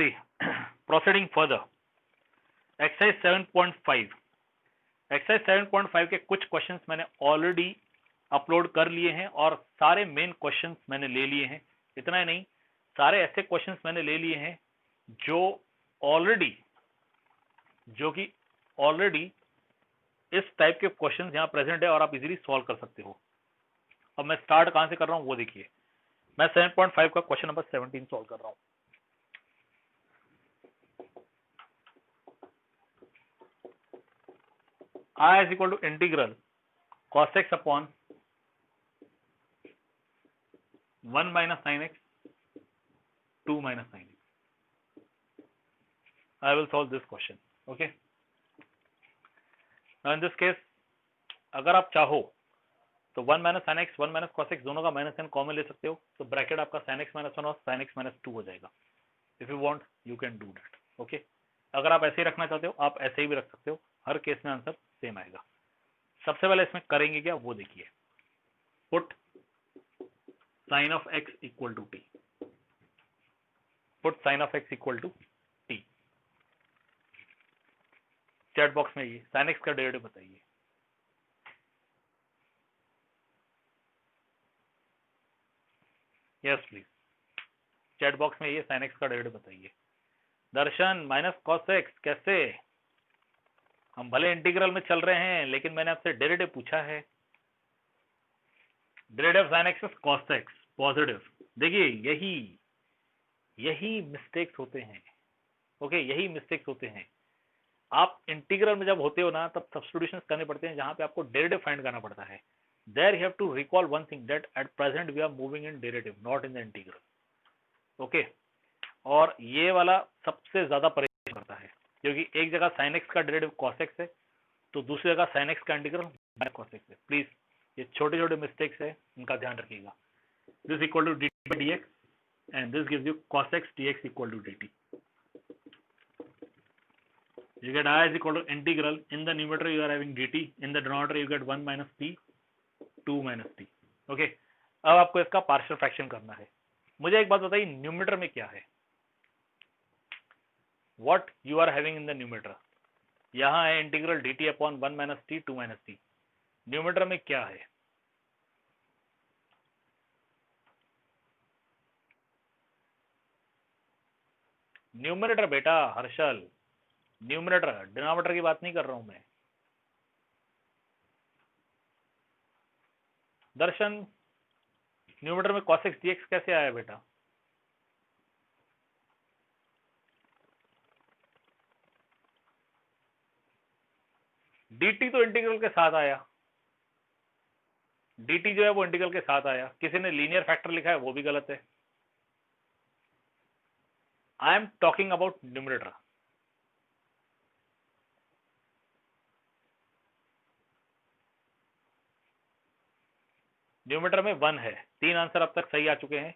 Proceeding further, exercise 7.5। Exercise 7.5 के कुछ questions मैंने ऑलरेडी अपलोड कर लिए हैं और सारे मेन क्वेश्चंस मैंने ले लिए हैं। इतना ही नहीं, सारे ऐसे क्वेश्चंस मैंने ले लिए हैं जो कि ऑलरेडी इस टाइप के क्वेश्चंस यहाँ प्रेजेंट है और आप इजीली सॉल्व कर सकते हो। अब मैं स्टार्ट कहां से कर रहा हूं वो देखिए। मैं 7.5 का क्वेश्चन नंबर 17 सॉल्व कर रहा हूं। I is equal to integral cos x upon 1 minus sin x, 2 minus sin x. I will solve this question. Okay. Now in this case, अगर आप चाहो तो 1 minus sin x, 1 minus cos x दोनों का minus sine common ले सकते हो, तो ब्रैकेट आपका sin x minus 1 और sin x minus 2 हो जाएगा। If you want, you can do that. Okay. अगर आप ऐसे ही रखना चाहते हो, आप ऐसे ही भी रख सकते हो। हर केस में आंसर सेम आएगा। सबसे पहले इसमें करेंगे क्या वो देखिए। Put sin of x equal to t. Put sin of x equal to t। Chat box में ये sin x का डेरिवेटिव बताइए। यस प्लीज, चैट बॉक्स में ये sin x का डेरिवेटिव बताइए। दर्शन माइनस cos x कैसे? हम भले इंटीग्रल में चल रहे हैं लेकिन मैंने आपसे डेरिवेटिव पूछा है। Derivative sin x cos x positive. देखिए यही मिस्टेक्स होते हैं। ओके, यही मिस्टेक्स होते हैं। आप इंटीग्रल में जब होते हो ना तब सब्स्टिट्यूशंस करने पड़ते हैं जहां पे आपको डेरिवेटिव फाइंड करना पड़ता है। There you have to recall one thing that at present we are moving in derivative not in the integral. Okay, और ये वाला सबसे ज्यादा परेशान करता है क्योंकि एक जगह sin x का डेरिवेटिव cos x है तो दूसरी जगह sin x का इंटीग्रल माइनस cos x है। प्लीज ये छोटे छोटे मिस्टेक्स है, इनका ध्यान रखिएगा। This equal to dt by dx and this gives you cos x dx equal to dt. You get I is equal to integral, in the numerator you are having dt, in the denominator you get 1 minus t, 2 minus t. Okay, अब आपको इसका partial fraction करना है। मुझे एक बात बताइए, numerator में क्या है? What you are having in the numerator? यहाँ है integral dt upon 1 minus t, 2 minus t। Numerator में क्या है? न्यूमरेटर बेटा हर्षल, न्यूमरेटर, डिनोमिनेटर की बात नहीं कर रहा हूं मैं। दर्शन, न्यूमरेटर में cos x dx कैसे आया बेटा? dt तो इंटीग्रल के साथ आया, dt जो है वो इंटीग्रल के साथ आया। किसी ने लीनियर फैक्टर लिखा है वो भी गलत है। I am talking about numerator. Numerator में 1 है। 3 आंसर अब तक सही आ चुके हैं।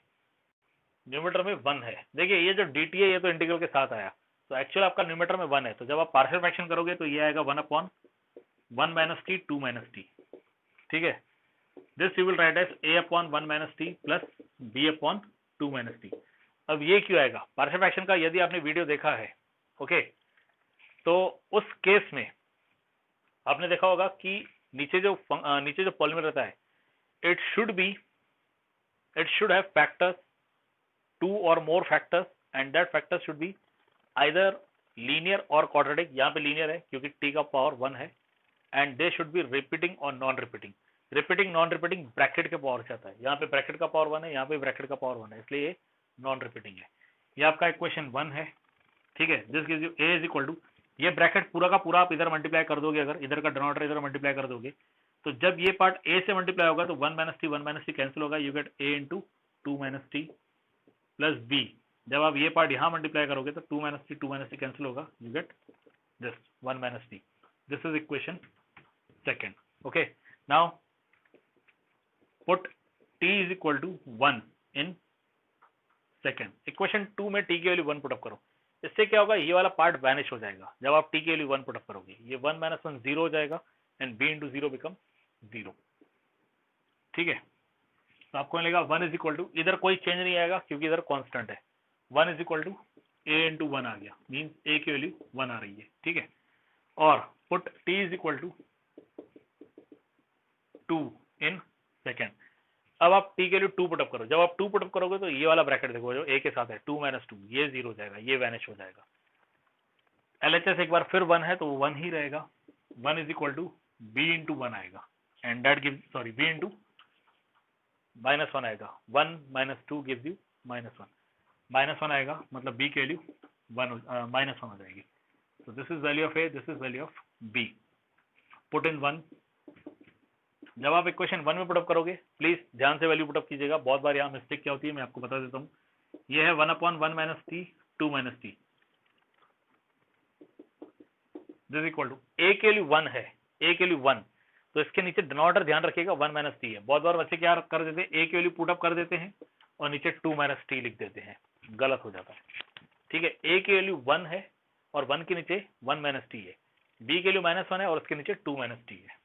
न्यूमरेटर में 1 है। देखिए ये जो dt है ये तो इंटीग्रल के साथ आया, तो एक्चुअल आपका न्यूमरेटर में 1 है। तो जब आप पार्शियल फ्रैक्शन करोगे तो ये आएगा 1 upon 1 minus T 2 minus t. ठीक है, this you will write as a upon 1 minus t plus b upon 2 minus t. अब ये क्यों आएगा? पार्शियल फ्रैक्शन का यदि आपने वीडियो देखा है, ओके, तो उस केस में आपने देखा होगा कि नीचे जो पॉलीमर रहता है, it should have factors, 2 or more factors, and that factor should be either linear or quadratic। यहाँ पे linear है क्योंकि t का पावर 1 है, and they should be repeating or non repeating। Repeating non repeating bracket के power से आता है। यहाँ पे ब्रैकेट का पावर 1 है, यहाँ पे ब्रैकेट का पावर 1 है, इसलिए ये नॉन रिपीटिंग है। ये आपका इक्वेशन 1 है। ठीक है, this gives you a is equal to, ये ब्रैकेट पूरा का पूरा आप इधर मल्टीप्लाई कर दोगे, अगर इधर का डिनोमिनेटर इधर मल्टीप्लाई कर दोगे तो जब ये पार्ट a से मल्टीप्लाई होगा तो 1 माइनस टी कैंसिल होगा, you gate a into 2 minus t plus b। जब आप ये पार्ट यहाँ मल्टीप्लाई करोगे तो 2 माइनस टी कैंसिल होगा, you get this 1 minus T. This is equation second. Okay, now put t is equal to 1 in second. Equation 2 में t की value 1 put up करो। इससे क्या होगा, ये वाला पार्ट वैनिश हो जाएगा जब आप t की वैल्यू 1 पुट अप करोगे। ये 1 माइनस 1 0 हो जाएगा एंड b इंटू 0 बिकम 0। ठीक है, तो आपको मिलेगा 1 इज इक्वल टू, इधर कोई चेंज नहीं आएगा क्योंकि इधर कांस्टेंट है, 1 is equal to a into 1 आ गया, मीन्स a की वैल्यू 1 आ रही है, ठीक है। और put t is equal to 2 in second. अब आप t के लिए 2 पुटअप करो। जब आप 2 पुटअप करोगे तो ये वाला ब्रैकेट देखो जो a के साथ है 2 माइनस 2, ये 0 हो जाएगा, ये वैनिश हो जाएगा। LHS एक बार फिर 1 है तो वो 1 ही रहेगा। 1 is equal to b into 1 आएगा, and that give sorry b into -1 आएगा। 1 माइनस 2 गिव्स यू -1, -1 आएगा मतलब b की वैल्यू -1 हो जाएगी। So this is value of A, this is value of B. Put in 1. जब आप इक्वेशन 1 में पुटअप करोगे, प्लीज ध्यान से वैल्यू पुटअप कीजिएगा। बहुत बार यहाँ मिस्टेक क्या होती है मैं आपको बता देता हूँ। ये है 1/1 minus T 2 minus T, this equal to A के लिए 1 है, ए के लिए 1, तो इसके नीचे डिनोमिनेटर ध्यान रखिएगा 1 माइनस टी है। बहुत बार बच्चे क्या कर देते हैं, ए की वैल्यू पुटअप कर देते हैं और नीचे 2 माइनस टी लिख देते हैं, गलत हो जाता है, ठीक है। ए की वैल्यू 1 है और 1 के नीचे 1 माइनस टी है, बी के लिए -1 है और उसके नीचे 2 माइनस टी है।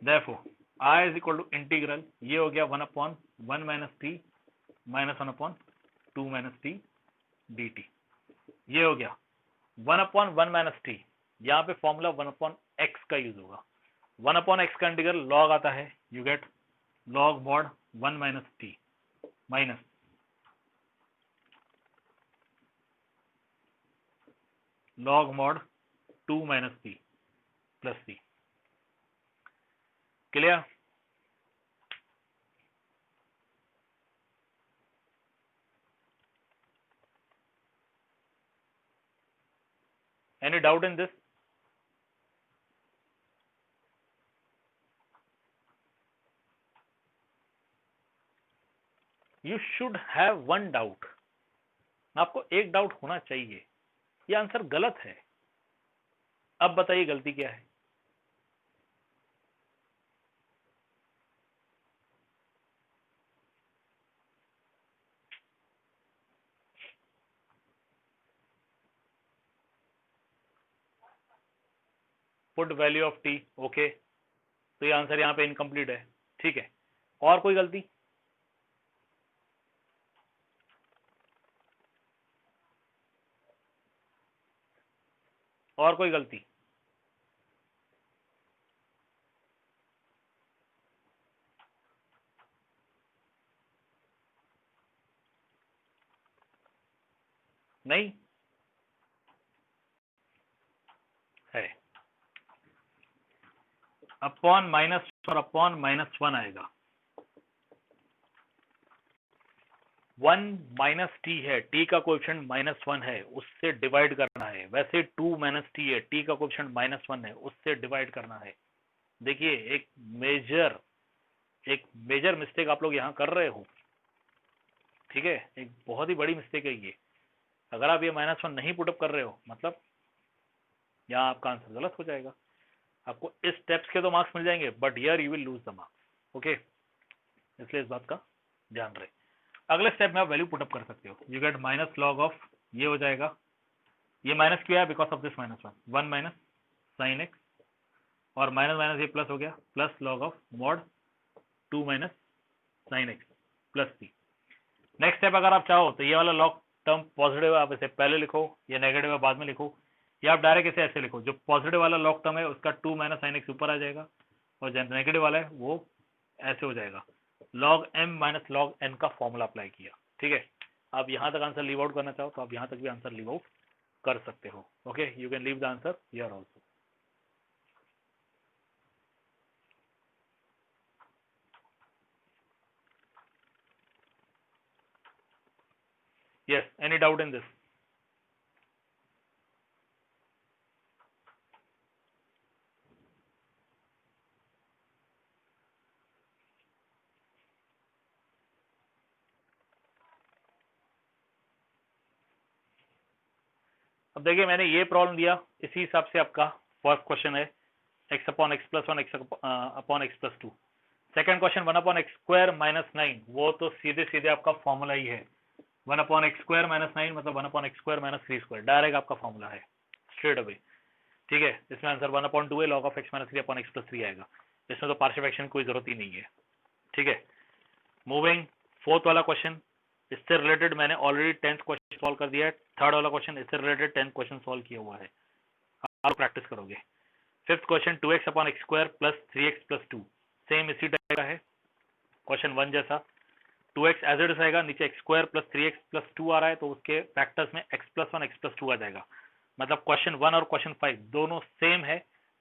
Therefore, I is equal to integral, ये हो गया 1/1 minus T minus 1/2 minus T D T. ये हो गया 1/1 माइनस टी, यहाँ पे फॉर्मूला 1/x का यूज होगा। 1/x का इंटीग्रल लॉग आता है, you get log mod 1 minus T minus log mod 2 minus p plus c। Clear? Any doubt in this? You should have one doubt. आपको एक doubt होना चाहिए, ये आंसर गलत है। अब बताइए गलती क्या है? Put value of T, okay, तो ये आंसर यहाँ पे इनकम्प्लीट है, ठीक है। और कोई गलती? और कोई गलती? नहीं है। अपॉन माइनस और अपॉन -1 आएगा। 1 माइनस टी है, टी का कोएफिशिएंट -1 है, उससे डिवाइड करना है। वैसे 2 माइनस टी है, टी का कोएफिशिएंट -1 है, उससे डिवाइड करना है। देखिए एक मेजर मिस्टेक आप लोग यहाँ कर रहे हो, ठीक है, एक बहुत ही बड़ी मिस्टेक है ये। अगर आप ये -1 नहीं पुटअप कर रहे हो मतलब यहाँ आपका आंसर गलत हो जाएगा। आपको इस स्टेप्स के तो मार्क्स मिल जाएंगे but here you will lose the marks, okay, इसलिए इस बात का ध्यान रहे। अगले स्टेप में आप वैल्यू पुटअप कर सकते हो। You get minus log of, ये हो जाएगा, ये माइनस क्यों है, because of this -1 minus sine x, और माइनस माइनस ये प्लस हो गया, plus log of mod 2 minus sine x plus c. Next step अगर आप चाहो तो ये वाला लॉग टर्म पॉजिटिव है, आप इसे पहले लिखो, या नेगेटिव है बाद में लिखो, या आप डायरेक्ट इसे ऐसे लिखो। जो पॉजिटिव वाला लॉग टर्म है उसका 2 माइनस साइन एक्स ऊपर आ जाएगा, और जो नेगेटिव वाला है वो ऐसे हो जाएगा, log m minus log n का फॉर्मूला अप्लाई किया, ठीक है। आप यहाँ तक आंसर लीव आउट करना चाहो तो आप यहाँ तक भी आंसर लीव आउट कर सकते हो, okay, you can leave the answer here also. Yes, any doubt in this? अब देखिए मैंने ये प्रॉब्लम दिया, इसी हिसाब से आपका फर्स्ट क्वेश्चन है x upon x plus 1 x upon x plus 2। Second question 1 upon x square minus 9, वो तो सीधे सीधे आपका फॉर्मूला ही है। 1 अपॉन एक्स स्क्वायर माइनस 9 मतलब 1 upon x square minus 3 square, direct आपका फॉर्मूला है स्ट्रेट अवे, ठीक है। इसमें आंसर 1/2 है, log of x minus 3 upon x plus 3 आएगा। इसमें तो पार्शियल फ्रैक्शन की कोई जरूरत ही नहीं है, ठीक है। मूविंग फोर्थ वाला क्वेश्चन, इससे रिलेटेड मैंने ऑलरेडी 10th क्वेश्चन सॉल्व कर दिया है, थर्ड वाला क्वेश्चन इससे रिलेटेड 10th क्वेश्चन सॉल्व किया हुआ है, आप प्रैक्टिस करोगे। Fifth question 2x upon x square plus 3x plus 2, same इसी टाइप का है क्वेश्चन 1 जैसा। 2x एज इट इज आएगा, नीचे x square plus 3x plus 2 आ रहा है तो उसके फैक्टर्स में x प्लस 1 x प्लस 2 आ जाएगा। मतलब क्वेश्चन 1 और क्वेश्चन 5 दोनों सेम है,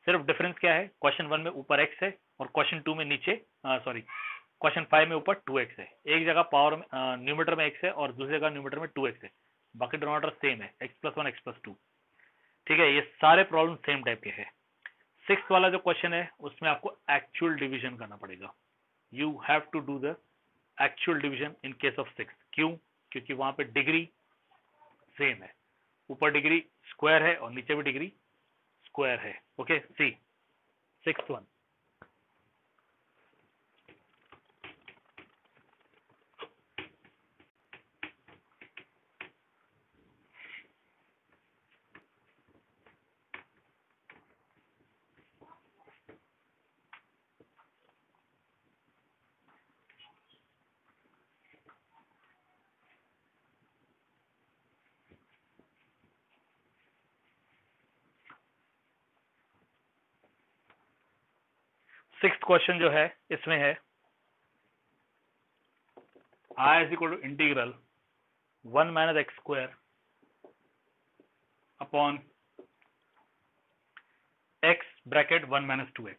सिर्फ डिफरेंस क्या है, क्वेश्चन 1 में ऊपर x है और क्वेश्चन 2 में नीचे क्वेश्चन 5 में ऊपर 2x है। एक जगह पावर में न्यूमरेटर में x है और दूसरी जगह न्यूमरेटर में 2x है, बाकी डिनोमिनेटर सेम है, x प्लस 1 x प्लस 2। ठीक है, ये सारे प्रॉब्लम सेम टाइप के हैं। सिक्स्थ वाला जो क्वेश्चन है उसमें आपको एक्चुअल डिवीजन करना पड़ेगा, you have to do the actual division in case of six. क्यों? क्योंकि वहां पे डिग्री सेम है, ऊपर डिग्री स्क्वायर है और नीचे भी डिग्री स्क्वायर है। Okay, see sixth one. Sixth question जो है इसमें है I is equal to integral 1 minus x square upon x bracket 1 minus 2x।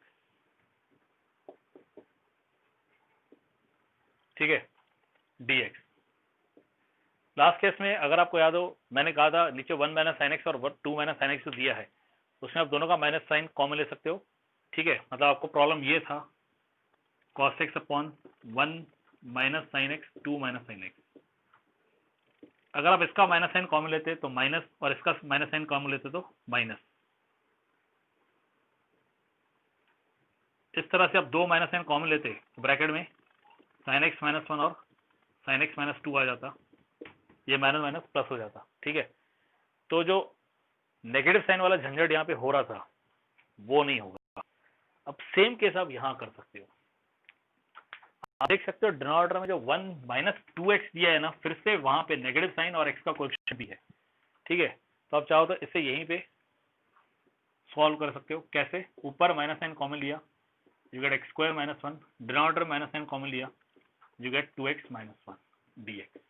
ठीक है, dx। लास्ट केस में अगर आपको याद हो मैंने कहा था नीचे 1 माइनस साइन एक्स और 2 माइनस साइन एक्स दिया है, उसमें आप दोनों का माइनस साइन कॉमन ले सकते हो। ठीक है, मतलब आपको प्रॉब्लम ये था cos x upon 1 minus sine x 2 minus sine x. अगर आप इसका माइनस साइन कॉमन लेते तो माइनस और इसका माइनस साइन कॉमन लेते तो माइनस। इस तरह से आप दो माइनस साइन कॉमन लेते तो ब्रैकेट में साइन एक्स माइनस 1 और साइन एक्स माइनस 2 आ जाता, ये माइनस माइनस प्लस हो जाता। ठीक है, तो जो नेगेटिव साइन वाला झंझट यहाँ पे हो रहा था वो नहीं होगा। अब सेम केस आप यहां कर सकते हो, आप देख सकते हो डिनोमिनेटर में जो 1 माइनस 2x दिया है ना, फिर से वहां पे नेगेटिव साइन और x का कोएफिशिएंट भी है। ठीक है, तो आप चाहो तो इसे यहीं पे सॉल्व कर सकते हो। कैसे? ऊपर माइनस साइन कॉमन लिया, you get x square minus 1, denominator minus sine common लिया, you get 2x minus 1 dx.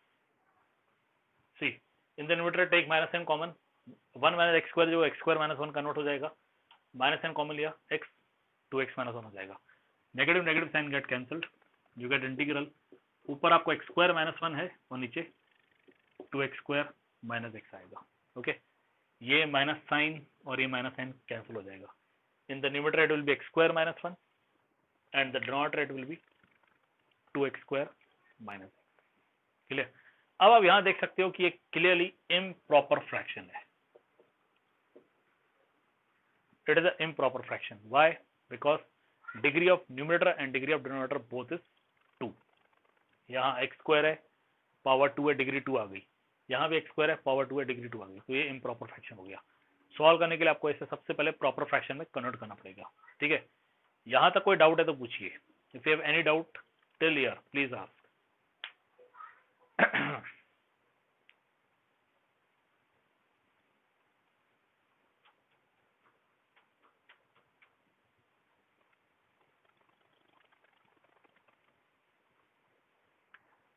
See, in the numerator take minus sign common, 1 minus x square जो x square minus 1 कन्वर्ट हो जाएगा, minus sine common लिया x, 2x minus 1 हो जाएगा, negative negative sine get cancelled, you get integral, ऊपर आपको x square minus 1 है और नीचे 2x स्क्वायर माइनस x आएगा। ओके, ये माइनस साइन और ये माइनस साइन कैंसिल हो जाएगा। In the numerator it will be x square minus 1 and the denominator it will be 2x square minus. Clear? अब आप यहां देख सकते हो कि ये क्लियरली इम्प्रॉपर फ्रैक्शन है, it is a improper fraction. Why? Because degree of numerator and degree of denominator both is 2। यहाँ एक्स स्क्वायर है पावर 2 है, डिग्री 2 आ गई, यहाँ भी एक्स स्क्वायर है पावर 2 है, डिग्री 2 आ गई, तो ये इम्प्रॉपर फ्रैक्शन हो गया। सॉल्व करने के लिए आपको इसे सबसे पहले प्रॉपर फ्रैक्शन में कन्वर्ट करना पड़ेगा। ठीक है, यहां तक कोई डाउट है तो पूछिए, if you have any doubt till here please ask.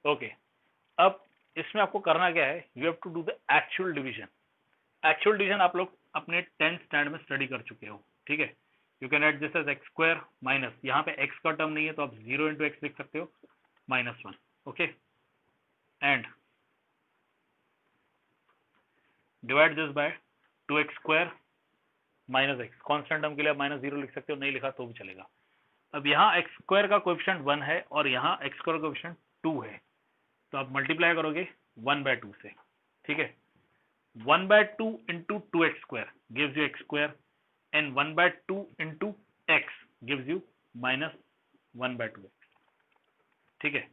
Okay, अब इसमें आपको करना क्या है, you have to do the actual division. Actual division आप लोग अपने 10th स्टैंडर्ड में स्टडी कर चुके हो। ठीक है, you can write this as x square minus, यहाँ पे एक्स का टर्म नहीं है तो आप 0 इंटू एक्स लिख सकते हो minus 1। Okay, and divide this by 2x square minus x, constant term के लिए आप माइनस 0 लिख सकते हो, नहीं लिखा तो भी चलेगा। अब यहाँ एक्स स्क्वायर का कोएफिशिएंट 1 है और यहाँ एक्स स्क्वायर का कोएफिशिएंट 2 है, तो आप मल्टीप्लाई करोगे 1/2 से। ठीक है, 1/2 into 2x square gives you x square and 1/2 into x gives you minus 1/2x। ठीक है,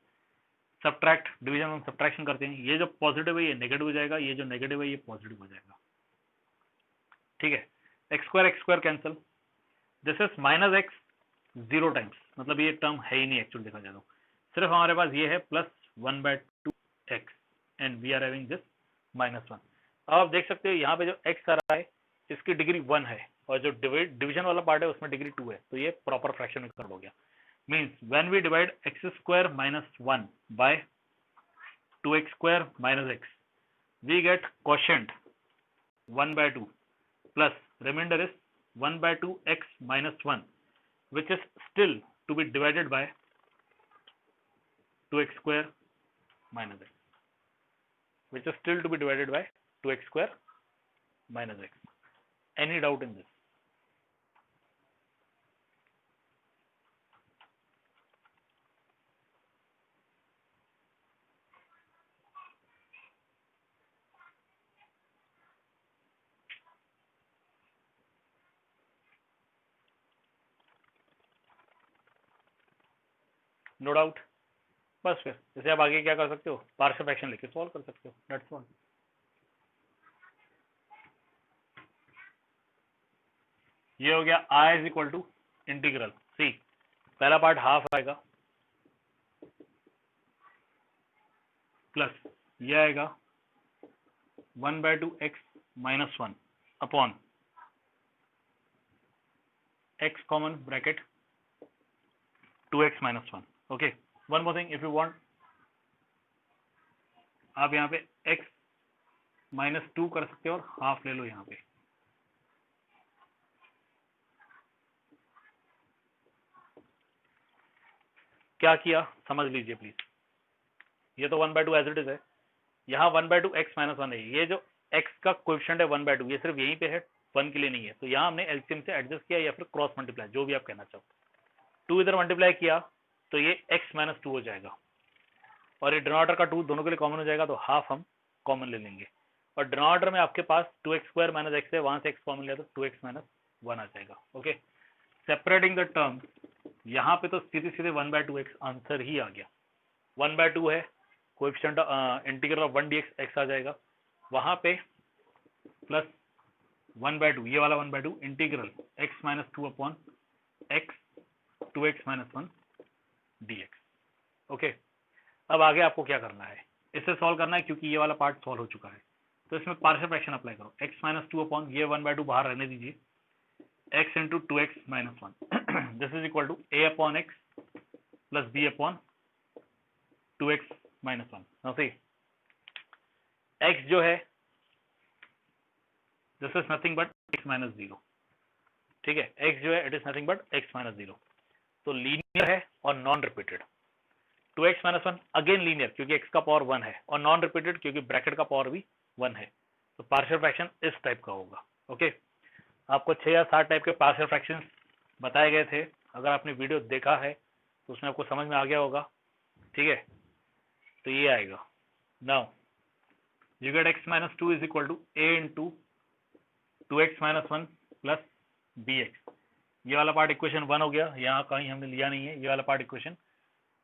सब्ट्रैक्ट, डिवीजन में सब्ट्रैक्शन करते हैं, ये जो पॉजिटिव है ये नेगेटिव हो जाएगा, ये जो नेगेटिव है ये पॉजिटिव हो जाएगा। ठीक है, x square cancel, this is minus x 0 times, मतलब ये टर्म है ही नहीं एक्चुअल देखा जाए तो, सिर्फ हमारे पास ये है plus 1/2 x. And we are having this -1। अब आप देख सकते हो यहाँ पे जो x आ रहा है इसकी डिग्री 1 है और जो डिवीजन वाला पार्ट है उसमें डिग्री 2 है, तो ये प्रॉपर फ्रैक्शन में कन्वर्ट हो गया। Means when we divide x² - 1 by 2x² - x, we get quotient 1/2 plus remainder is 1/2 x minus 1, which is still to be divided by 2x² minus x, which is still to be divided by 2x² minus x. Any doubt in this? No doubt. बस फिर जैसे आप आगे क्या कर सकते हो, partial fraction लेके सॉल्व कर सकते हो, दैट्स ऑल। ये हो गया I is equal to integral C, पहला पार्ट हाफ आएगा प्लस ये आएगा 1/2 x minus 1 upon x common bracket 2x minus 1। Okay, one more thing, if you want आप यहाँ पे x -2 कर सकते हो और हाफ ले लो यहाँ पे। क्या किया समझ लीजिए प्लीज। ये तो 1/2 एज इट इज है, यहाँ 1/2 x minus 1 है, ये जो x का कोएफिशिएंट है 1/2 ये सिर्फ यहीं पे है, 1 के लिए नहीं है, तो यहाँ हमने एलसीएम से एडजस्ट किया या फिर क्रॉस मल्टीप्लाई, जो भी आप कहना चाहो। 2 इधर मल्टीप्लाई किया तो ये x -2 हो जाएगा और ये डिनोमिनेटर का 2 दोनों के लिए कॉमन हो जाएगा, तो हाफ हम कॉमन ले लेंगे और डिनोमिनेटर में आपके पास 2x² - x है, वहां से x कॉमन लिया तो 2x - 1 आ जाएगा। ओके, सेपरेटिंग द टर्म, यहाँ पे तो सीधे सीधे 1/2 x आंसर ही आ गया। 1/2 है, coefficient integral of 1 dx x आ जाएगा, वहां पे प्लस 1/2 ये वाला 1/2 integral x -2 upon x 2x - 1 dx। Okay, अब आगे आपको क्या करना है, इसे सॉल्व करना है क्योंकि ये वाला पार्ट सॉल्व हो चुका है, तो इसमें पार्शियल फ्रैक्शन अप्लाई करो। x -2 अपॉन ये 1/2 बाहर रहने दीजिए, x into 2x - 1 this is equal to a upon x plus b upon 2x - 1। Now see x जो है this is nothing but x - 0, ठीक है, x जो है it is nothing but x - 0, तो लीनियर है और non repeated. 2x - 1 again linear क्योंकि x का पावर 1 है और नॉन रिपीटेड क्योंकि ब्रैकेट का पावर भी 1 है, तो पार्शियल फ्रैक्शन इस टाइप का होगा। ओके, आपको 6 या 7 टाइप के पार्शियल फ्रैक्शंस बताए गए थे, अगर आपने वीडियो देखा है तो उसमें आपको समझ में आ गया होगा, ठीक है। तो ये आएगा, now you get x - 2 is equal to a into 2x - 1 plus bx। ये वाला पार्ट इक्वेशन 1 हो गया, यहाँ कहीं हमने लिया नहीं है, ये वाला पार्ट इक्वेशन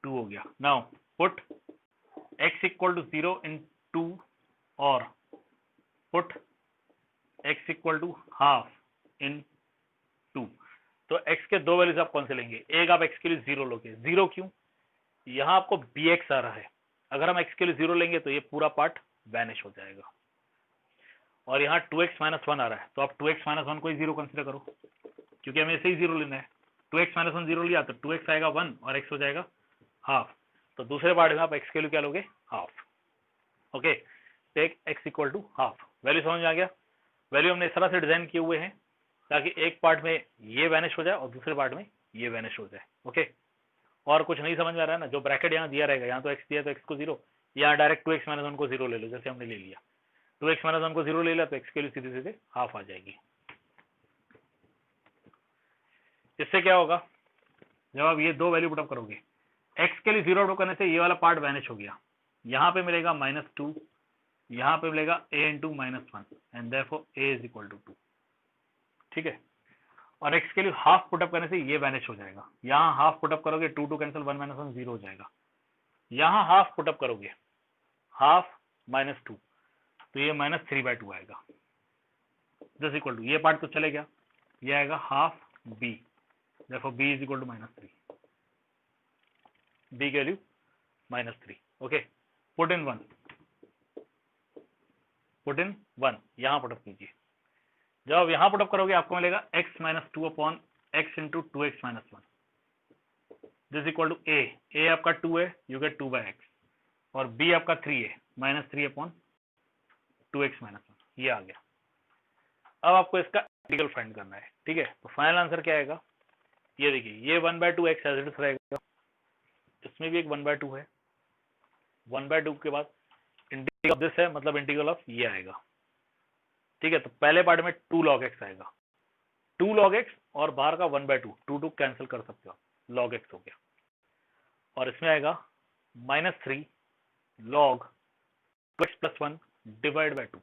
2 हो गया। Now put x equal to 0 in 2 और put x equal to half in 2, तो x के दो वैल्यूज आप कौन से लेंगे, एक आप x के लिए 0 लोगे। 0 क्यों, यहाँ आपको bx आ रहा है, अगर हम x के लिए 0 लेंगे तो ये पूरा पार्ट वैनिश हो जाएगा, और यहाँ 2x - 1 आ रहा है, तो आप 2x - 1 को ही 0 कंसिडर करो क्योंकि हमें ऐसे ही 0 लेना है। 2x - 1 0 लिया तो 2x आएगा 1 और x हो जाएगा हाफ, तो दूसरे पार्ट में आप x के लिए क्या लोगे, half. Okay, take x equal to half. Value समझ में आ गया, वैल्यू हमने इस तरह से डिजाइन किए हुए हैं ताकि एक पार्ट में ये वैनिश हो जाए और दूसरे पार्ट में ये वैनिश हो जाए। ओके, और कुछ नहीं समझ में आ रहा है ना, जो ब्रैकेट यहाँ दिया रहेगा, यहाँ तो x दिया तो x को 0, यहाँ डायरेक्ट 2x - 1 को 0 ले लो, जैसे हमने ले लिया 2x - 1 को 0 ले लिया तो x के लिए सीधे सीधे हाफ आ जाएगी। इससे क्या होगा, जब आप ये दो वैल्यू पुटअप करोगे, x के लिए 0 पुटअप करने से ये वाला पार्ट वैनिश हो गया, यहाँ पे मिलेगा -2, यहाँ पे मिलेगा a into -1 and therefore a is equal to 2, ठीक है। और x के लिए हाफ पुटअप करने से ये वैनिश हो जाएगा, यहाँ हाफ पुटअप करोगे 2 2 कैंसिल, 1 - 1 0 हो जाएगा, यहाँ हाफ पुटअप करोगे हाफ -2 तो ये -3/2 आएगा, दिस इक्वल टू ये पार्ट तो चले गया, ये आएगा half b, therefore b is equal to -3, b की value -3। Okay, put in 1, put in 1, यहाँ पुटअप कीजिए। जब आप यहाँ पुटअप करोगे आपको मिलेगा x minus 2 upon x into 2x minus 1 this equal to a आपका 2 है, यू गेट 2 बाई एक्स, और b आपका 3 है, माइनस 3 अपॉन 2x माइनस 1, ये आ गया। अब आपको इसका इंटीग्रल फाइंड करना है, ठीक है। तो फाइनल आंसर क्या आएगा, ये देखिए, ये 1/2 एक्स एज इट इज रहेगा, इसमें भी एक 1/2 है, 1/2 के बाद इंटीग्रल ऑफ दिस है, मतलब इंटीग्रल ऑफ ये आएगा, ठीक है। तो पहले पार्ट में 2 log x आएगा, 2 log x, और बाहर का 1/2, 2 कैंसिल कर सकते हो, log x हो गया, और इसमें आएगा -3 log 2x plus 1 divide by 2,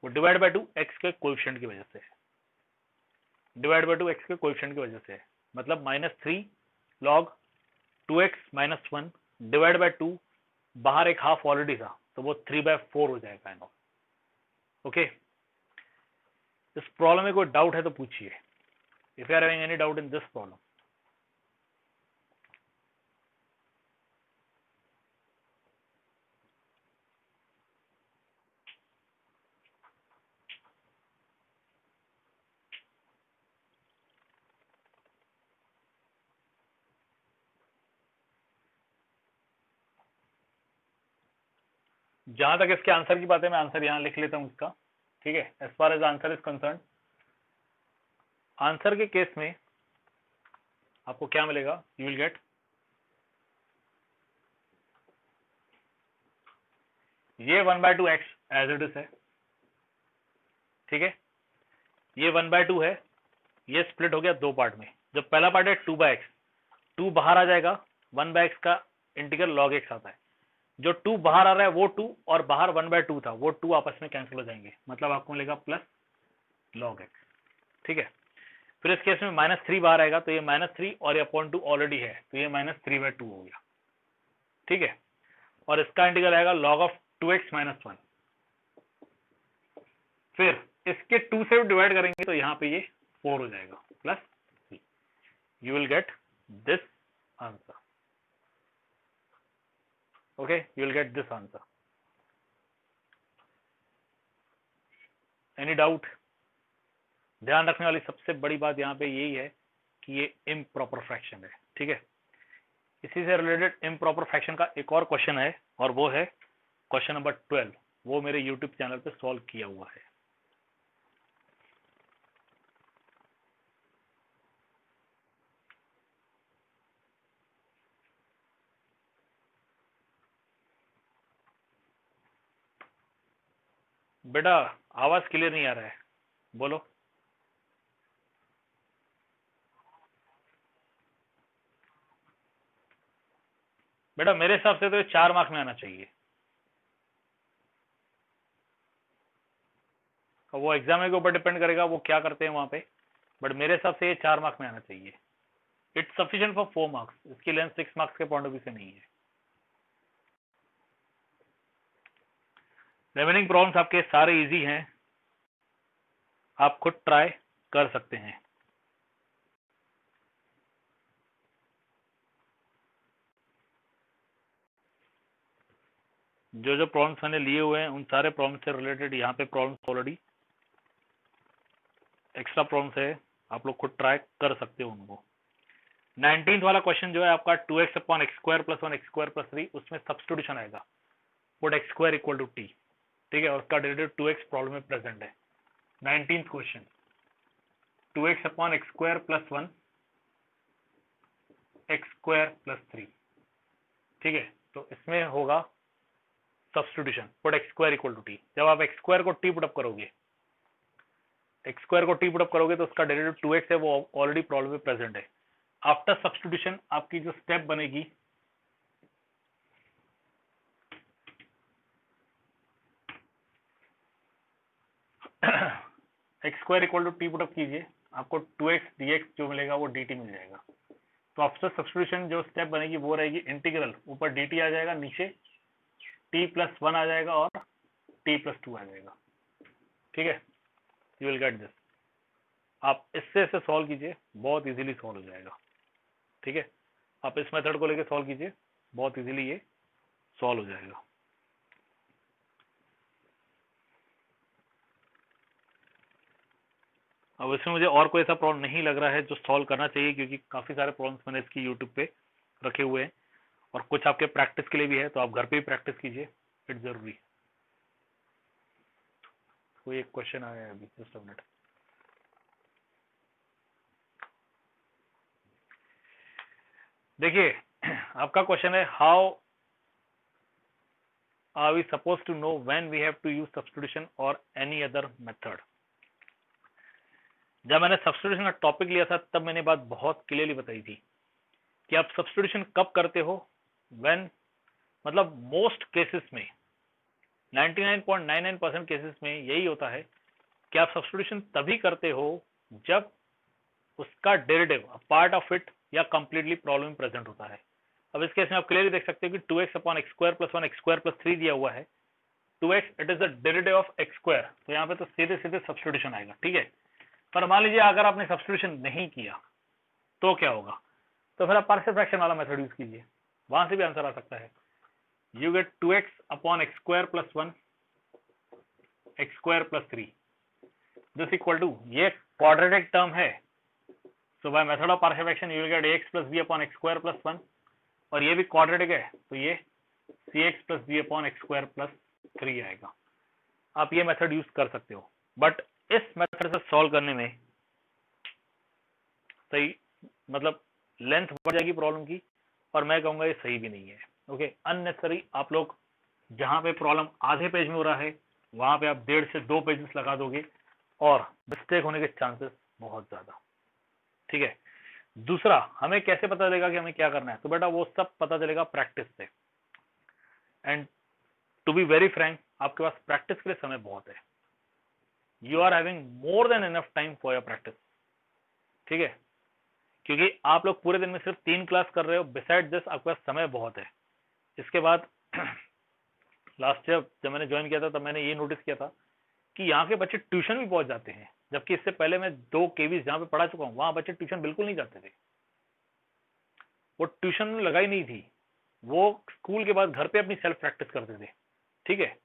वो डिवाइड बाई 2 एक्स के कोएफिशिएंट की वजह से है, डिवाइड बाई 2 एक्स के कोएफिशिएंट की वजह से है, मतलब -3 log 2x minus 1 divide by 2, बाहर एक हाफ ऑलरेडी था तो वो 3/4 हो जाएगा काइंड ऑफ, ओके। इस प्रॉब्लम में कोई डाउट है तो पूछिए, if you are having any doubt in this problem. जहां तक इसके आंसर की बात है, मैं आंसर यहां लिख लेता हूं इसका, ठीक है। As far as answer is concerned, answer के केस में आपको क्या मिलेगा, यू विल गेट ये 1/2 एक्स एज इट इज है, ठीक है। ये 1/2 है, ये स्प्लिट हो गया 2 पार्ट में। जब पहला पार्ट है 2/x, 2 बाहर आ जाएगा, 1/x का इंटीग्रल log x आता है, जो 2 बाहर आ रहा है वो 2, और बाहर 1/2 था वो 2 आपस में कैंसिल हो जाएंगे, मतलब आपको मिलेगा प्लस log x, ठीक है। फिर इस केस में -3 बाहर आएगा, तो ये -3 और ये अपॉन 2 ऑलरेडी है, तो ये -3/2 हो गया, ठीक है। और इसका इंटीग्रल आएगा log ऑफ 2x माइनस 1, फिर इसके 2 से डिवाइड करेंगे तो यहाँ पे ये 4 हो जाएगा plus 3, you will get this answer, okay, you will get this answer. Any doubt? ध्यान रखने वाली सबसे बड़ी बात यहाँ पे यही है कि ये इम्प्रॉपर फ्रैक्शन है, ठीक है। इसी से रिलेटेड इम्प्रॉपर फ्रैक्शन का एक और क्वेश्चन है, और वो है क्वेश्चन नंबर 12, वो मेरे यूट्यूब चैनल पे सॉल्व किया हुआ है। बेटा आवाज क्लियर नहीं आ रहा है, बोलो। बेटा मेरे हिसाब से तो ये 4 मार्क्स में आना चाहिए, और वो एग्जाम के ऊपर डिपेंड करेगा वो क्या करते हैं वहां पे, बट मेरे हिसाब से ये 4 मार्क्स में आना चाहिए। इट्स सफिशिएंट फॉर 4 मार्क्स, इसकी लेंथ 6 मार्क्स के पॉइंट ऑफ व्यू से नहीं है। रिमेनिंग प्रॉब्लम्स आपके सारे इजी हैं, आप खुद ट्राई कर सकते हैं। जो जो प्रॉब्लम्स मैंने लिए हुए हैं उन सारे प्रॉब्लम्स से रिलेटेड यहाँ पे प्रॉब्लम्स ऑलरेडी एक्स्ट्रा प्रॉब्लम्स है, आप लोग खुद ट्राई कर सकते हो उनको। 19th वाला क्वेश्चन जो है आपका 2x upon x square plus 1 x square plus 3, उसमें सब्स्टिट्यूशन आएगा, put x square equal to t, ठीक है, और उसका डेरिवेटिव 2x प्रॉब्लम में प्रेजेंट है। 19th question 2x upon x square plus 1 x square plus 3, ठीक है। तो इसमें होगा substitution, put x square equal to t. जब आप एक्स स्क्वायर को टी पुटअप करोगे, एक्स स्क्वायर को टी पुटअप करोगे तो उसका डेरिवेटिव 2x है, वो ऑलरेडी प्रॉब्लम में प्रेजेंट है। आफ्टर सब्स्टिट्यूशन आपकी जो स्टेप बनेगी, x square equal to t put up कीजिए, आपको 2x dx जो मिलेगा वो dt मिल जाएगा। तो आफ्टर सब्स्टिट्यूशन जो स्टेप बनेगी वो रहेगी इंटीग्रल, ऊपर dt आ जाएगा, नीचे t प्लस 1 आ जाएगा और t प्लस 2 आ जाएगा, ठीक है। You will get this. आप इससे सॉल्व कीजिए, बहुत इजीली सॉल्व हो जाएगा, ठीक है। आप इस मेथड को लेके सॉल्व कीजिए, बहुत इजीली ये सॉल्व हो जाएगा। अब इसमें मुझे और कोई ऐसा प्रॉब्लम नहीं लग रहा है जो सॉल्व करना चाहिए, क्योंकि काफ़ी सारे प्रॉब्लम्स मैंने इसकी यूट्यूब पे रखे हुए हैं और कुछ आपके प्रैक्टिस के लिए भी है, तो आप घर पे भी प्रैक्टिस कीजिए, इट जरूरी है। कोई एक क्वेश्चन आया है अभी, जस्ट अ मिनट। देखिए आपका क्वेश्चन है, how are we suppose to know when we have to use substitution और एनी अदर मेथड। जब मैंने सब्स्टिट्यूशन का टॉपिक लिया था तब मैंने बात बहुत क्लियरली बताई थी कि आप सब्स्टिट्यूशन कब करते हो, व्हेन, मतलब मोस्ट केसेस में 99.99% केसेस में यही होता है कि आप सब्स्टिट्यूशन तभी करते हो जब उसका डेरिवेटिव पार्ट ऑफ इट या कंप्लीटली प्रॉब्लम प्रेजेंट होता है। अब इस केस में आप क्लियरली देख सकते हो कि 2x upon x square plus 1 x square plus 3 दिया हुआ है। 2x it is the derivative of x square, तो यहाँ पे तो सीधे सीधे सब्स्टिट्यूशन आएगा, ठीक है। पर मान लीजिए अगर आपने सब्स्टिट्यूशन नहीं किया तो क्या होगा, तो फिर आप पार्शियल फ्रैक्शन वाला मेथड यूज कीजिए, वहां से भी आंसर आ सकता है। You get 2x upon x square plus 1 x square plus 3 this equal to, ये क्वाड्रेटिक टर्म है, so by method of partial fraction you will get ax plus b upon x square plus 1, और ये भी quadratic है तो ये cx plus b upon x square plus 3 आएगा। आप ये मेथड यूज कर सकते हो, बट इस मेथड से सॉल्व करने में सही, मतलब लेंथ बढ़ जाएगी प्रॉब्लम की, और मैं कहूंगा ये सही भी नहीं है। ओके, अननेसेसरी आप लोग जहां पे प्रॉब्लम आधे पेज में हो रहा है वहां पे आप 1.5 से 2 पेजेस लगा दोगे और मिस्टेक होने के चांसेस बहुत ज्यादा, ठीक है। दूसरा, हमें कैसे पता चलेगा कि हमें क्या करना है, तो बेटा वो सब पता चलेगा प्रैक्टिस से, and to be very frank आपके पास प्रैक्टिस के लिए समय बहुत है, you are having more than enough time for your practice, ठीक है, क्योंकि आप लोग पूरे दिन में सिर्फ 3 क्लास कर रहे हो, बिसाइड दिस आपके पास समय बहुत है। इसके बाद लास्ट ईयर जब मैंने ज्वाइन किया था तब मैंने ये नोटिस किया था कि यहाँ के बच्चे ट्यूशन भी पहुंच जाते हैं, जबकि इससे पहले मैं 2 केवीज जहां पे पढ़ा चुका हूं वहां बच्चे ट्यूशन बिल्कुल नहीं जाते थे, वो ट्यूशन लगाई नहीं थी, वो स्कूल के बाद घर पे अपनी सेल्फ प्रैक्टिस करते थे, ठीक है।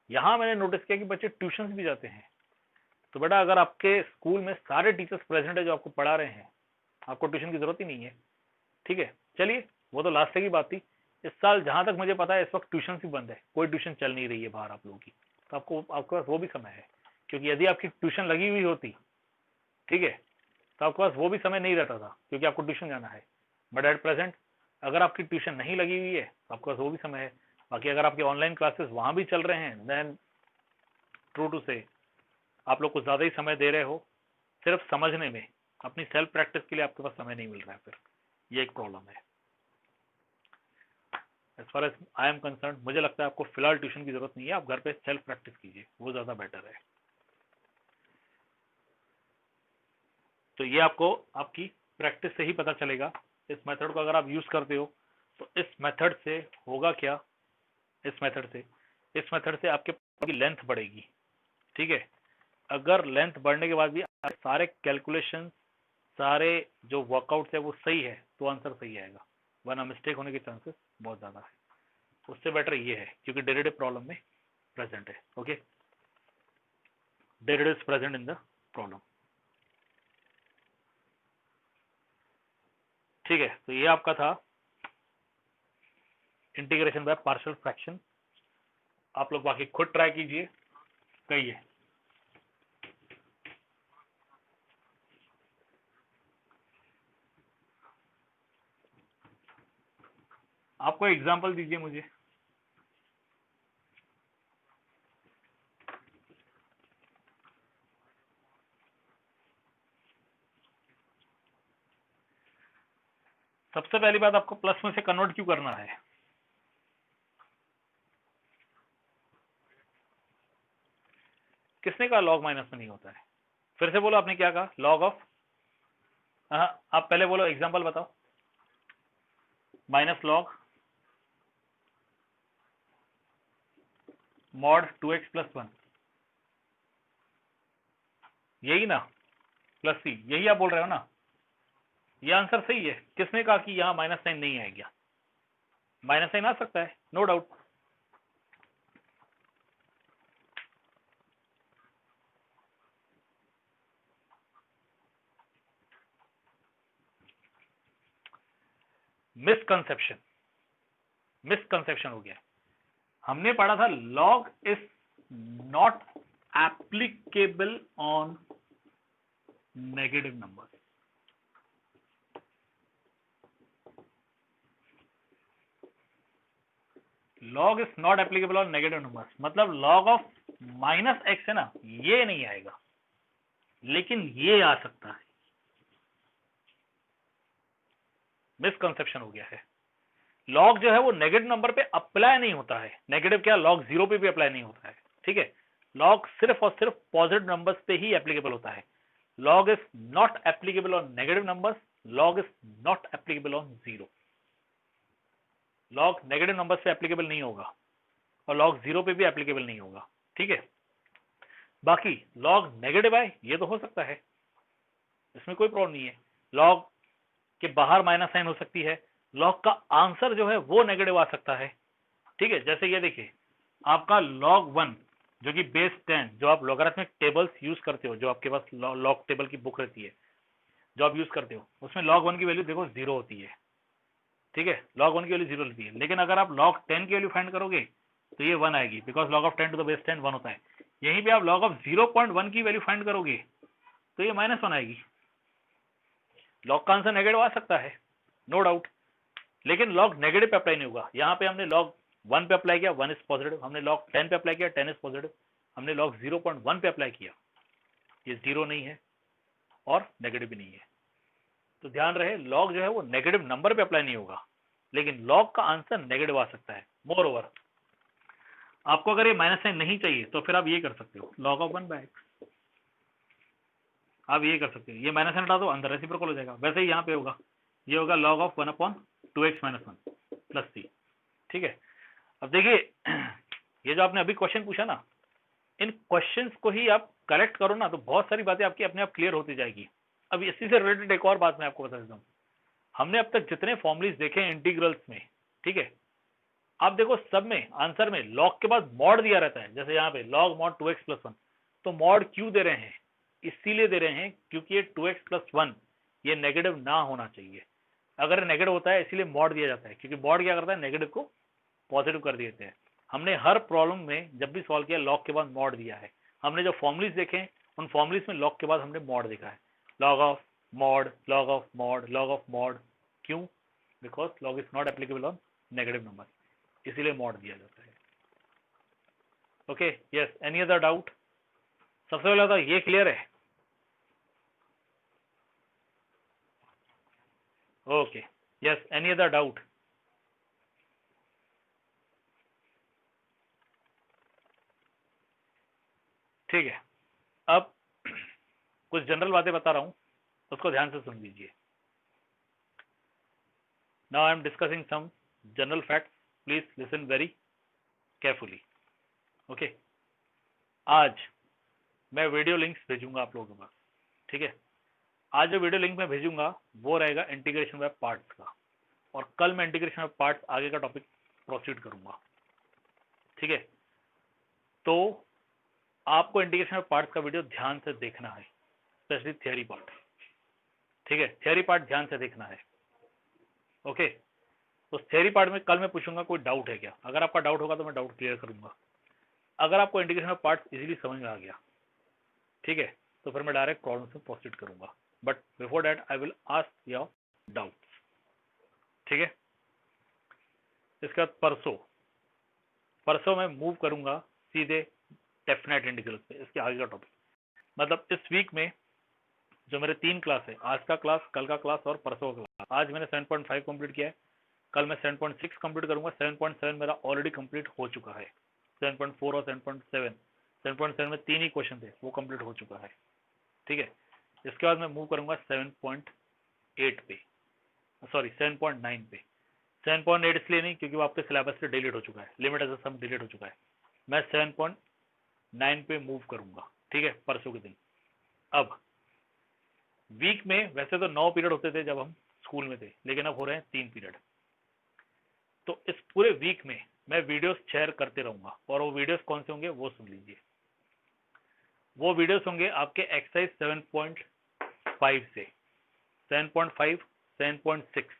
यहाँ मैंने नोटिस किया कि बच्चे ट्यूशन भी जाते हैं, तो बेटा अगर आपके स्कूल में सारे टीचर्स प्रेजेंट है जो आपको पढ़ा रहे हैं, आपको ट्यूशन की जरूरत ही नहीं है, ठीक है। चलिए वो तो लास्ट की बात थी। इस साल जहां तक मुझे पता है इस वक्त ट्यूशन भी बंद है, कोई ट्यूशन चल नहीं रही है बाहर आप लोगों की, तो आपके पास वो भी समय है, क्योंकि यदि आपकी ट्यूशन लगी हुई होती, ठीक है, तो आपके पास वो भी समय नहीं रहता था क्योंकि आपको ट्यूशन जाना है। बट एट प्रेजेंट अगर आपकी ट्यूशन नहीं लगी हुई है तो आपके पास वो भी समय है। बाकी अगर आपके ऑनलाइन क्लासेस वहां भी चल रहे हैं, देन ट्रू टू से आप लोग कुछ ज्यादा ही समय दे रहे हो सिर्फ समझने में, अपनी सेल्फ प्रैक्टिस के लिए आपके पास समय नहीं मिल रहा है, फिर ये एक प्रॉब्लम है। As far as I am concerned, मुझे लगता है आपको फिलहाल ट्यूशन की जरूरत नहीं है, आप घर पे सेल्फ प्रैक्टिस कीजिए, वो ज्यादा बेटर है। तो ये आपको आपकी प्रैक्टिस से ही पता चलेगा। इस मेथड को अगर आप यूज करते हो तो इस मेथड से होगा क्या, इस मेथड से आपके लेंथ बढ़ेगी, ठीक है। अगर लेंथ बढ़ने के बाद भी सारे कैलकुलेशन, सारे जो वर्कआउट है वो सही है तो आंसर सही आएगा, वरना मिस्टेक होने के चांसेस बहुत ज्यादा है। उससे बेटर ये है क्योंकि डेरिवेटिव प्रॉब्लम में प्रेजेंट है, okay, derivative is present in the problem, ठीक है। तो ये आपका था इंटीग्रेशन बाय पार्शियल फ्रैक्शन। आप लोग बाकी खुद ट्राई कीजिए, कहिए। आपको एग्जांपल दीजिए मुझे। सबसे पहली बात, आपको प्लस में से कन्वर्ट क्यों करना है? किसने कहा लॉग माइनस में नहीं होता है? फिर से बोलो, आपने क्या कहा? लॉग ऑफ, हाँ आप पहले बोलो, एग्जांपल बताओ। Minus log mod 2x plus 1, यही ना, प्लस सी, यही आप बोल रहे हो ना? ये आंसर सही है। किसने कहा कि यहाँ माइनस साइन नहीं आएगा? माइनस साइन आ सकता है, नो डाउट। मिसकंसेप्शन, मिसकंसेप्शन हो गया। हमने पढ़ा था log is not applicable on negative number. Log is not applicable on negative numbers, मतलब लॉग ऑफ -x है ना, ये नहीं आएगा, लेकिन ये आ सकता है। मिसकंसेप्शन हो गया है। लॉग जो है वो नेगेटिव नंबर पे अप्लाई नहीं होता है, नेगेटिव क्या, लॉग 0 पे भी अप्लाई नहीं होता है, ठीक है। लॉग सिर्फ और सिर्फ पॉजिटिव नंबर्स पे ही एप्लीकेबल होता है। Log is not applicable on negative numbers, log is not applicable on 0। Log negative number से एप्लीकेबल नहीं होगा और लॉग 0 पे भी एप्लीकेबल नहीं होगा, ठीक है। बाकी लॉग नेगेटिव है ये तो हो सकता है, इसमें कोई प्रॉब्लम नहीं है। लॉग के बाहर माइनस साइन हो सकती है, लॉग का आंसर जो है वो नेगेटिव आ सकता है, ठीक है। जैसे ये देखिए, आपका log 1 जो कि बेस 10, जो आप लॉगरिथमिक टेबल्स यूज करते हो, जो आपके पास लॉग टेबल की बुक रहती है जो आप यूज करते हो, उसमें log 1 की वैल्यू देखो 0 होती है, ठीक है। log 1 की वैल्यू 0 होती है, लेकिन अगर आप log 10 की वैल्यू फाइंड करोगे तो ये 1 आएगी, because log of 10 to the base 10 1 होता है। यहीं पे आप log ऑफ 0.1 की वैल्यू फाइंड करोगे तो ये -1 आएगी। लॉग का आंसर नेगेटिव आ सकता है, नो डाउट, लेकिन लॉग नेगेटिव पे अप्लाई नहीं होगा। यहाँ पे हमने log 1 पे अप्लाई किया, 1 इज पॉजिटिव, हमने log 10 पे अप्लाई किया, 10 इज पॉजिटिव, हमने log 0.1 पे अप्लाई किया, ये 0 नहीं है और नेगेटिव भी नहीं है। तो ध्यान रहे, लॉग जो है वो नेगेटिव नंबर पे अप्लाई नहीं होगा, लेकिन लॉग का आंसर नेगेटिव आ सकता है। मोर ओवर, आपको अगर ये माइनस साइन नहीं चाहिए तो फिर आप ये कर सकते हो, log ऑफ 1/x, आप ये कर सकते हो, ये माइनस साइन हटा दो, अंदर रेसिप्रोकल हो जाएगा। वैसे ही यहाँ पे होगा, ये होगा log of 1/2x - 1 plus c, ठीक है। अब देखिए, ये जो आपने अभी क्वेश्चन पूछा ना, इन क्वेश्चंस को ही आप करेक्ट करो ना तो बहुत सारी बातें आपकी अपने आप क्लियर होती जाएगी। अब इसी से रिलेटेड एक और बात मैं आपको बता देता हूँ। हमने अब तक जितने फॉर्मुलेस देखे हैं इंटीग्रल्स में, ठीक है, आप देखो सब में आंसर में लॉग के बाद मॉड दिया रहता है। जैसे यहाँ पे log mod 2x + 1, तो मॉड क्यों दे रहे हैं, इसीलिए दे रहे हैं क्योंकि ये 2x + 1 ये नेगेटिव ना होना चाहिए। अगर नेगेटिव होता है इसीलिए मॉड दिया जाता है, क्योंकि मॉड क्या करता है, नेगेटिव को पॉजिटिव कर देते हैं। हमने हर प्रॉब्लम में जब भी सॉल्व किया लॉग के बाद मॉड दिया है। हमने जो फॉर्मुलेस देखे उन फॉर्मुलेस में लॉग के बाद हमने मॉड देखा है, log of mod, log of mod, log of mod. क्यों, because log is not applicable on negative number, इसीलिए मॉड दिया जाता है। Okay, yes, any other doubt? सबसे पहले तो ये क्लियर है? Okay, yes, any other doubt? ठीक है, अब कुछ जनरल बातें बता रहा हूं, उसको ध्यान से सुन लीजिए। Now I am discussing some general facts, please listen very carefully. Okay, आज मैं वीडियो लिंक्स भेजूंगा आप लोगों के पास, ठीक है। आज जो वीडियो लिंक मैं भेजूंगा वो रहेगा इंटीग्रेशन बाय पार्ट्स का, और कल मैं इंटीग्रेशन बाय पार्ट्स आगे का टॉपिक प्रोसीड करूंगा, ठीक है। तो आपको इंटीग्रेशन बाय पार्ट्स का वीडियो ध्यान से देखना है, स्पेशली थियरी पार्ट, ठीक है। थियरी पार्ट ध्यान से देखना है, ओके। तो थियरी पार्ट में कल मैं पूछूंगा कोई डाउट है क्या, अगर आपका डाउट होगा तो मैं डाउट क्लियर करूंगा। अगर आपको इंटीग्रेशन बाय पार्ट्स इजीली समझ में आ गया, ठीक है, तो फिर मैं डायरेक्ट प्रॉब्लम से प्रोसीड करूंगा, but before that I will ask your doubts, ठीक है। इसके बाद परसों मैं मूव करूंगा सीधे डेफिनेट इंटीग्रल पे, इसके आगे का टॉपिक। मतलब इस वीक में जो मेरे 3 क्लास है, आज का क्लास, कल का क्लास और परसों का क्लास। आज मैंने 7.5 कंप्लीट किया है, कल मैं 7.6 कंप्लीट करूंगा। 7.7 मेरा ऑलरेडी कंप्लीट हो चुका है। 7.4 और 7.7, 7.7 में 3 ही क्वेश्चन थे, वो कंप्लीट हो चुका है, ठीक है। इसके बाद मैं मूव करूंगा 7.8 पे, सॉरी 7.9 पे। 7.8 इसलिए नहीं क्योंकि वो आपके सिलेबस से डिलीट हो चुका है, limit as a sum delete हो चुका है। मैं 7.9 पे मूव करूंगा, ठीक है, परसों के दिन। अब वीक में वैसे तो 9 पीरियड होते थे जब हम स्कूल में थे, लेकिन अब हो रहे हैं 3 पीरियड। तो इस पूरे वीक में मैं वीडियोस शेयर करते रहूंगा, और वो वीडियोस कौन से होंगे वो सुन लीजिए। वो वीडियोस होंगे आपके एक्सरसाइज 7.5 से 7.5, 7.6,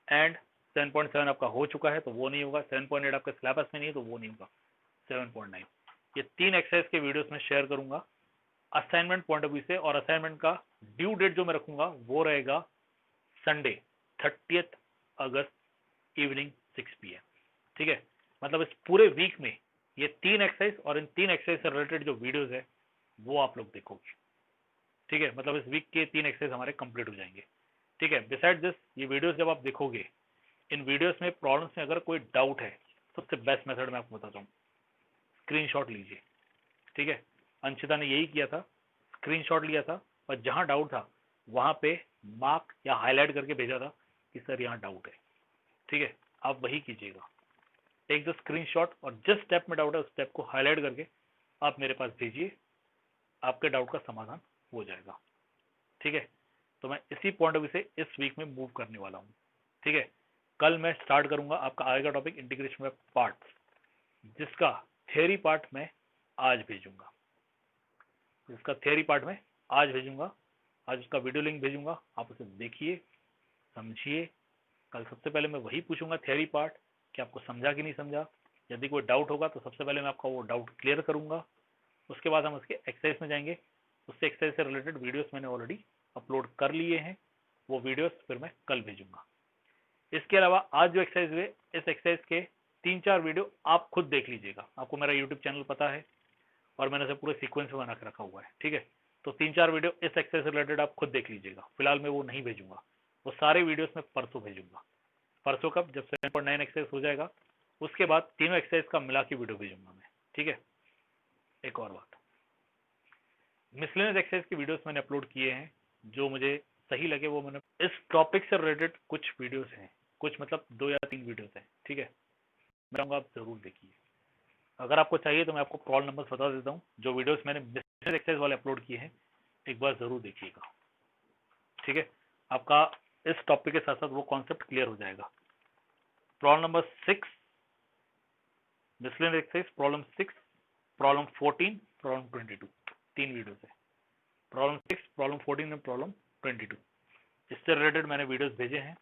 एंड 7.7 आपका हो चुका है तो वो नहीं होगा, 7.8 आपके सिलेबस में नहीं है तो वो नहीं होगा, 7.9। ये 3 एक्सरसाइज के वीडियोस में शेयर करूंगा असाइनमेंट पॉइंट ऑफ व्यू से, और असाइनमेंट का ड्यू डेट जो मैं रखूंगा वो रहेगा संडे 30 अगस्त इवनिंग 6 PM। ठीक है, मतलब इस पूरे वीक में ये 3 एक्सरसाइज और इन 3 एक्सरसाइज से रिलेटेड जो वीडियोस है वो आप लोग देखोगे। ठीक है, मतलब इस वीक के 3 एक्सरसाइज हमारे कंप्लीट हो जाएंगे। ठीक है, बिसाइड दिस ये वीडियोस जब आप देखोगे, इन वीडियोस में प्रॉब्लम्स में अगर कोई डाउट है, सबसे बेस्ट मेथड मैं आपको बताता हूँ, स्क्रीनशॉट लीजिए। ठीक है, अंशिता ने यही किया था, स्क्रीनशॉट लिया था और जहां डाउट था वहां पे मार्क या हाईलाइट करके भेजा था कि सर यहाँ डाउट है। ठीक है, आप वही कीजिएगा, टेक द स्क्रीनशॉट और जिस स्टेप में डाउट है उस स्टेप को हाईलाइट करके आप मेरे पास भेजिए, आपके डाउट का समाधान हो जाएगा। ठीक है, तो मैं इसी पॉइंट ऑफ व्यू से इस वीक में मूव करने वाला हूँ। ठीक है, कल मैं स्टार्ट करूंगा आपका आएगा टॉपिक इंटीग्रेशन ऑफ पार्ट्स, जिसका थ्योरी पार्ट मैं आज भेजूंगा, आज उसका वीडियो लिंक भेजूंगा, आप उसे देखिए, समझिए। कल सबसे पहले मैं वही पूछूंगा थ्योरी पार्ट कि आपको समझा कि नहीं समझा। यदि कोई डाउट होगा तो सबसे पहले मैं आपका वो डाउट क्लियर करूंगा, उसके बाद हम उसके एक्सरसाइज में जाएंगे। उससे एक्सरसाइज से रिलेटेड वीडियोस मैंने ऑलरेडी अपलोड कर लिए हैं, वो वीडियोस फिर मैं कल भेजूंगा। इसके अलावा आज जो एक्सरसाइज हुए, इस एक्सरसाइज के 3-4 वीडियो आप खुद देख लीजिएगा, आपको मेरा यूट्यूब चैनल पता है और मैंने उसे पूरे सीक्वेंस में बना के रखा हुआ है। ठीक है, तो 3-4 वीडियो इस एक्सरसाइज से रिलेटेड आप खुद देख लीजिएगा, फिलहाल मैं वो नहीं भेजूंगा, वो सारे वीडियोस मैं परसों भेजूंगा। परसों कब, जब 7.9 एक्सरसाइज हो जाएगा उसके बाद तीनों एक्सरसाइज का मिला के वीडियो भेजूंगा मैं। ठीक है, एक और बात, मिसलेनियस एक्सरसाइज के वीडियोस मैंने अपलोड किए हैं, जो मुझे सही लगे वो मैंने, इस टॉपिक से रिलेटेड कुछ वीडियोस हैं, कुछ मतलब 2 या 3 वीडियोस हैं। ठीक है, मैं चाहूंगा आप जरूर देखिए। अगर आपको चाहिए तो मैं आपको कॉल नंबर बता देता हूँ, जो वीडियोस मैंने मिसलेनियस एक्सरसाइज वाले अपलोड किए हैं, एक बार जरूर देखिएगा। ठीक है, आपका इस टॉपिक के साथ साथ वो कॉन्सेप्ट क्लियर हो जाएगा। Problem number 6 miscellaneous exercise, problem 6, problem 14, problem 22, 3 videos है। प्रॉब्लम 6, प्रॉब्लम 14 और प्रॉब्लम 22, इससे रिलेटेड मैंने वीडियोस भेजे हैं,